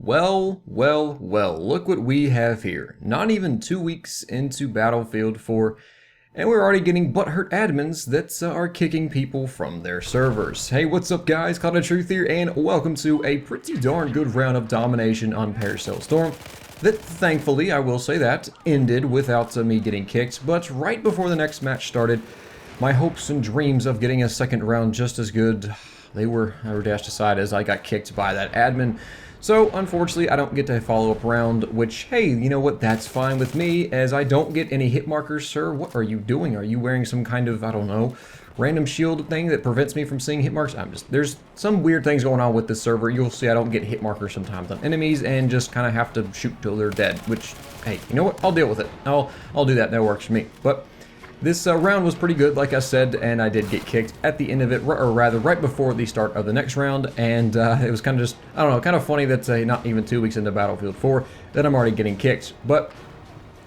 Well, look what we have here. Not even 2 weeks into Battlefield 4, and we're already getting butthurt admins that are kicking people from their servers. Hey, what's up guys, Cloud of Truth here, and welcome to a pretty darn good round of domination on Paracel Storm that, thankfully, I will say that, ended without me getting kicked, but right before the next match started, my hopes and dreams of getting a second round just as good, they were dashed aside as I got kicked by that admin. So, unfortunately, I don't get to follow up round, which, hey, you know what, that's fine with me, as I don't get any hit markers, sir. What are you doing? Are you wearing some kind of, I don't know, random shield thing that prevents me from seeing hit marks? There's some weird things going on with this server. You'll see I don't get hit markers sometimes on enemies, and just kind of have to shoot till they're dead, which, hey, you know what, I'll deal with it. I'll do that works for me. But this round was pretty good, like I said, and I did get kicked at the end of it, or rather right before the start of the next round, and it was kind of just, I don't know, kind of funny that not even 2 weeks into Battlefield 4 that I'm already getting kicked. But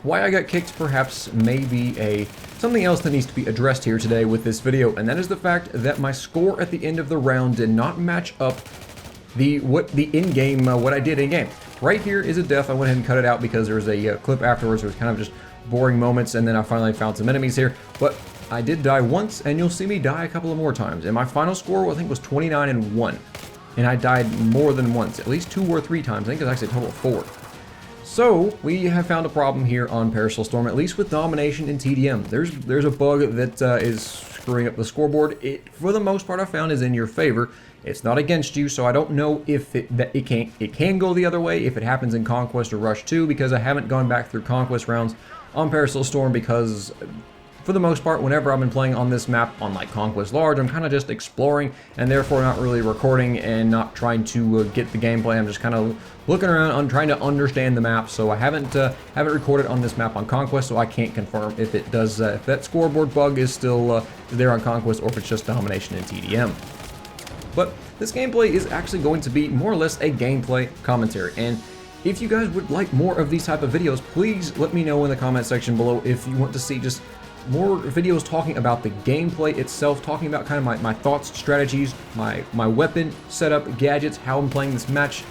why I got kicked perhaps may be something else that needs to be addressed here today with this video, and that is the fact that my score at the end of the round did not match up what I did in-game. Right here is a death. I went ahead and cut it out because there was a clip afterwards. It was kind of just boring moments, and then I finally found some enemies here, but I did die once, and you'll see me die a couple of more times, and my final score I think was 29-1, and I died more than once, at least 2 or 3 times. I think it's actually a total of 4. So we have found a problem here on Paracel Storm, at least with domination and TDM. There's a bug that is screwing up the scoreboard. It, for the most part, I found is in your favor. It's not against you, so I don't know if it can go the other way if it happens in Conquest or Rush 2, because I haven't gone back through Conquest rounds on Paracel Storm, because for the most part, whenever I've been playing on this map on like Conquest Large, I'm kind of just exploring and therefore not really recording and not trying to get the gameplay. I'm just kind of looking around, trying to understand the map. So I haven't recorded on this map on Conquest, so I can't confirm if it does if that scoreboard bug is still there on Conquest, or if it's just domination and TDM. But this gameplay is actually going to be more or less a gameplay commentary, and if you guys would like more of these type of videos, please let me know in the comment section below if you want to see just more videos talking about the gameplay itself, talking about kind of my thoughts, strategies, my weapon setup, gadgets, how I'm playing this match,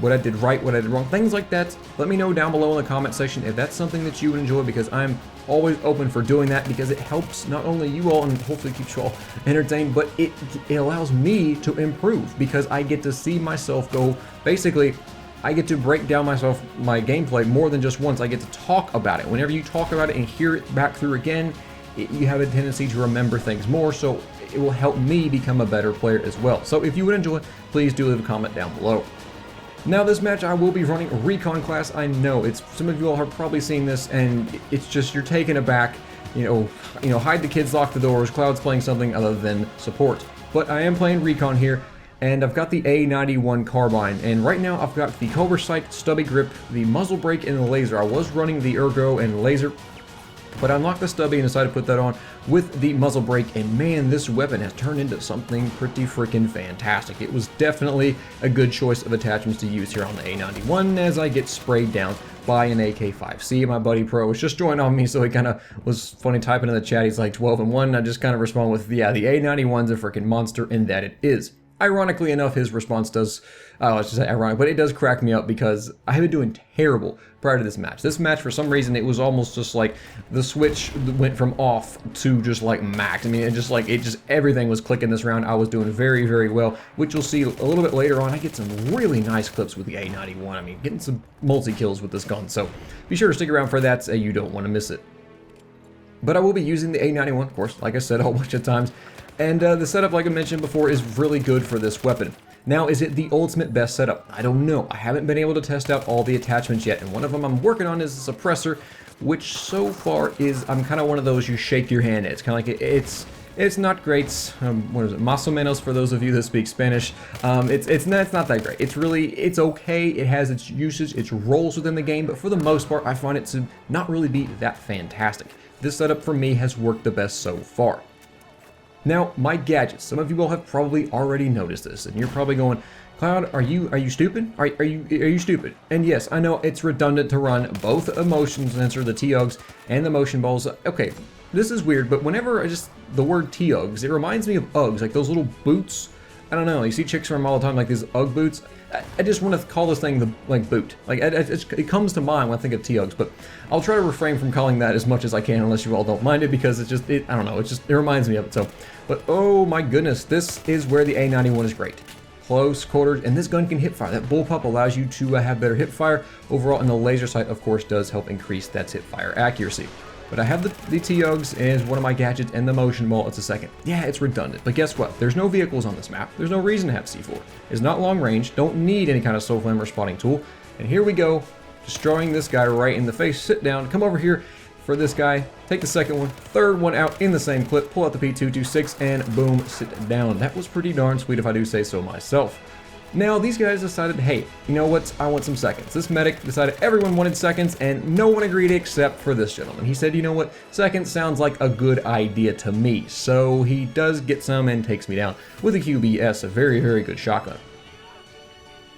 what I did right, what I did wrong, things like that. Let me know down below in the comment section if that's something that you would enjoy, because I'm always open for doing that, because it helps not only you all and hopefully keeps you all entertained, but it allows me to improve, because I get to see myself go, basically, I get to break down my gameplay more than just once. I get to talk about it. Whenever you talk about it and hear it back through again, you have a tendency to remember things more, so it will help me become a better player as well. So if you would enjoy, please do leave a comment down below. Now this match I will be running Recon class. I know some of you all have probably seen this, and it's just you're taken aback. You know, hide the kids, lock the doors. Cloud's playing something other than support, but I am playing Recon here. And I've got the A-91 Carbine, and right now I've got the Cobra Sight, Stubby Grip, the Muzzle Brake, and the Laser. I was running the Ergo and Laser, but I unlocked the Stubby and decided to put that on with the Muzzle Brake, and man, this weapon has turned into something pretty freaking fantastic. It was definitely a good choice of attachments to use here on the A-91 as I get sprayed down by an AK-5C. My buddy Pro was just joined on me, so he kind of was funny typing in the chat. He's like 12-1, and I just kind of respond with, yeah, the A-91's a freaking monster, and that it is. Ironically enough, his response does, let's just say ironic, but it does crack me up, because I have been doing terrible prior to this match. This match, for some reason, it was almost just like the switch went from off to just like max. I mean, everything was clicking this round. I was doing very, very well, which you'll see a little bit later on. I get some really nice clips with the A-91. I mean, getting some multi-kills with this gun, so be sure to stick around for that. You don't want to miss it. But I will be using the A-91, of course, like I said a whole bunch of times. And the setup, like I mentioned before, is really good for this weapon. Now, is it the ultimate best setup? I don't know. I haven't been able to test out all the attachments yet, and one of them I'm working on is the suppressor, which so far is, I'm kind of one of those you shake your hand at. It's kind of like, it's not great. What is it? Más o menos for those of you that speak Spanish. It's not that great. It's okay. It has its usage, its roles within the game, but for the most part, I find it to not really be that fantastic. This setup for me has worked the best so far. Now, my gadgets. Some of you all have probably already noticed this, and you're probably going, Cloud, are you stupid? Are you stupid? And yes, I know it's redundant to run both a motion sensor, the T-UGS, and the motion balls. Okay, this is weird, but whenever the word T-UGS, it reminds me of Uggs, like those little boots. I don't know, you see chicks wear them all the time, like these Ugg boots. I just want to call this thing the like boot. Like it comes to mind when I think of T-UGS, but I'll try to refrain from calling that as much as I can, unless you all don't mind it, because it's just I don't know. It reminds me of it. So, but oh my goodness, this is where the A-91 is great. Close quarters, and this gun can hip fire. That bullpup allows you to have better hip fire overall, and the laser sight, of course, does help increase that hip fire accuracy. But I have the T-UGS as one of my gadgets, and the motion ball, it's a second. Yeah, it's redundant, but guess what? There's no vehicles on this map. There's no reason to have C4. It's not long range, don't need any kind of soul flame or spotting tool. And here we go, destroying this guy right in the face. Sit down, come over here for this guy, take the second one, third one out in the same clip, pull out the P226, and boom, sit down. That was pretty darn sweet if I do say so myself. Now, these guys decided, hey, you know what, I want some seconds. This medic decided everyone wanted seconds, and no one agreed except for this gentleman. He said, you know what, seconds sounds like a good idea to me. So he does get some and takes me down with a QBS, a very, very good shotgun.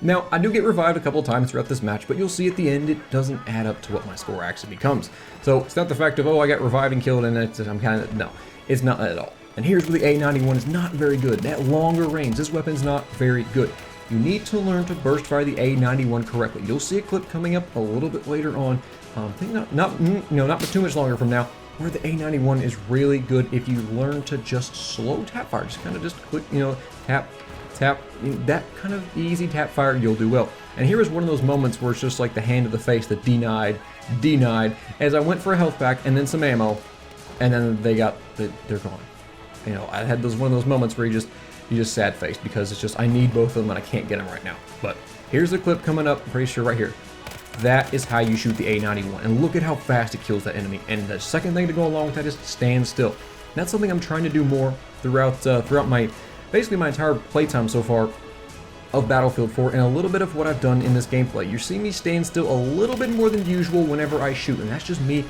Now, I do get revived a couple times throughout this match, but you'll see at the end it doesn't add up to what my score actually becomes. So it's not the fact of, oh, I got revived and killed and I'm kind of, no, it's not at all. And here's where the A-91 is not very good. That longer range, this weapon's not very good. You need to learn to burst fire the A-91 correctly. You'll see a clip coming up a little bit later on, I think not too much longer from now, where the A-91 is really good if you learn to just slow tap fire. Just kind of just click, tap, that kind of easy tap fire, you'll do well. And here is one of those moments where it's just like the hand of the face, the denied, as I went for a health pack and then some ammo, and then they're gone. I had one of those moments where you just sad faced, because it's just, I need both of them and I can't get them right now. But here's the clip coming up, I'm pretty sure right here. That is how you shoot the A-91, and look at how fast it kills that enemy. And the second thing to go along with that is stand still. And that's something I'm trying to do more throughout basically my entire playtime so far of Battlefield 4, and a little bit of what I've done in this gameplay. You see me stand still a little bit more than usual whenever I shoot, and that's just me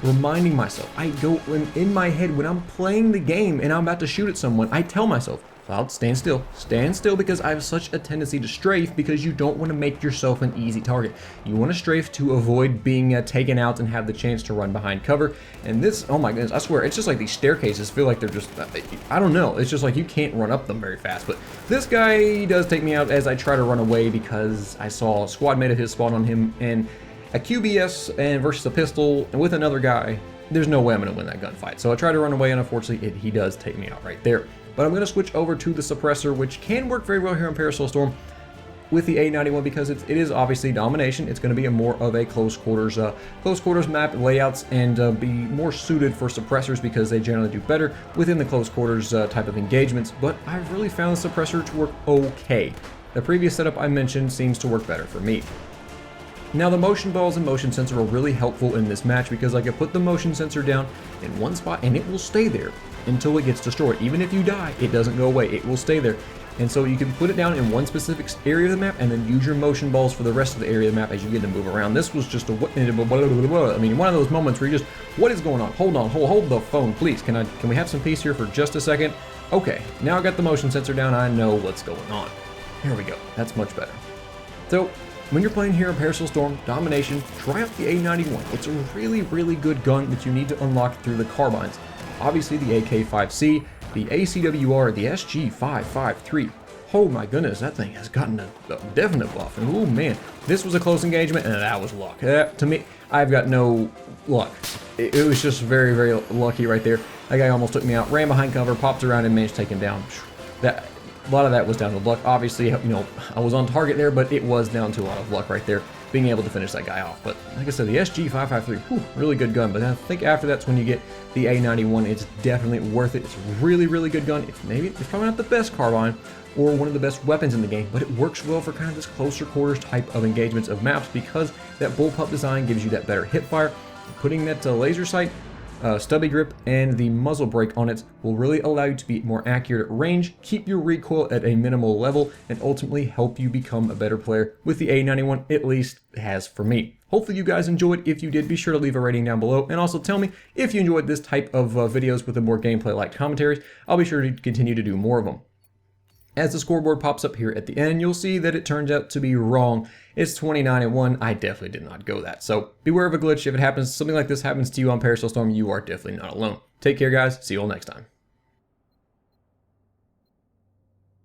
reminding myself. I go in my head when I'm playing the game and I'm about to shoot at someone, I tell myself, well, stand still, because I have such a tendency to strafe, because you don't want to make yourself an easy target. You want to strafe to avoid being taken out and have the chance to run behind cover. And this, oh my goodness, I swear, it's just like these staircases feel like they're just, I don't know, it's just like you can't run up them very fast. But this guy does take me out as I try to run away, because I saw a squad mate of his spawn on him, and a QBS and versus a pistol and with another guy, there's no way I'm going to win that gunfight. So I try to run away, and unfortunately he does take me out right there. But I'm going to switch over to the suppressor, which can work very well here on Paracel Storm with the A-91, because it is obviously domination. It's going to be more of a close quarters map layouts, and be more suited for suppressors, because they generally do better within the close quarters type of engagements. But I've really found the suppressor to work okay. The previous setup I mentioned seems to work better for me. Now, the motion balls and motion sensor are really helpful in this match, because I can put the motion sensor down in one spot and it will stay there until it gets destroyed. Even if you die, it doesn't go away, it will stay there. And so you can put it down in one specific area of the map and then use your motion balls for the rest of the area of the map as you get to move around. This was just one of those moments where you just, what is going on? Hold on, hold the phone, please. Can we have some peace here for just a second? Okay, now I got the motion sensor down, I know what's going on. Here we go, that's much better. So, when you're playing here in Paracel Storm, Domination, try out the A-91. It's a really, really good gun that you need to unlock through the carbines. Obviously the AK-5C, the ACWR, the SG-553. Oh my goodness, that thing has gotten a definite buff. And oh man, this was a close engagement, and that was luck. To me, I've got no luck. It was just very, very lucky right there. That guy almost took me out, ran behind cover, popped around, and managed to take him down. A lot of that was down to luck. Obviously, I was on target there, but it was down to a lot of luck right there, being able to finish that guy off. But like I said, the SG-553, really good gun. But I think after that's when you get the A-91. It's definitely worth it. It's a really, really good gun. It's probably not the best carbine or one of the best weapons in the game, but it works well for kind of this closer quarters type of engagements of maps, because that bullpup design gives you that better hip fire. Putting that laser sight, stubby grip, and the muzzle brake on it will really allow you to be more accurate at range, keep your recoil at a minimal level, and ultimately help you become a better player with the A-91, at least has for me. Hopefully you guys enjoyed. If you did, be sure to leave a rating down below, and also tell me if you enjoyed this type of videos with the more gameplay-like commentaries. I'll be sure to continue to do more of them. As the scoreboard pops up here at the end, you'll see that it turns out to be wrong. It's 29-1. I definitely did not go that. So beware of a glitch. If it happens, something like this happens to you on Paracel Storm, you are definitely not alone. Take care, guys. See you all next time.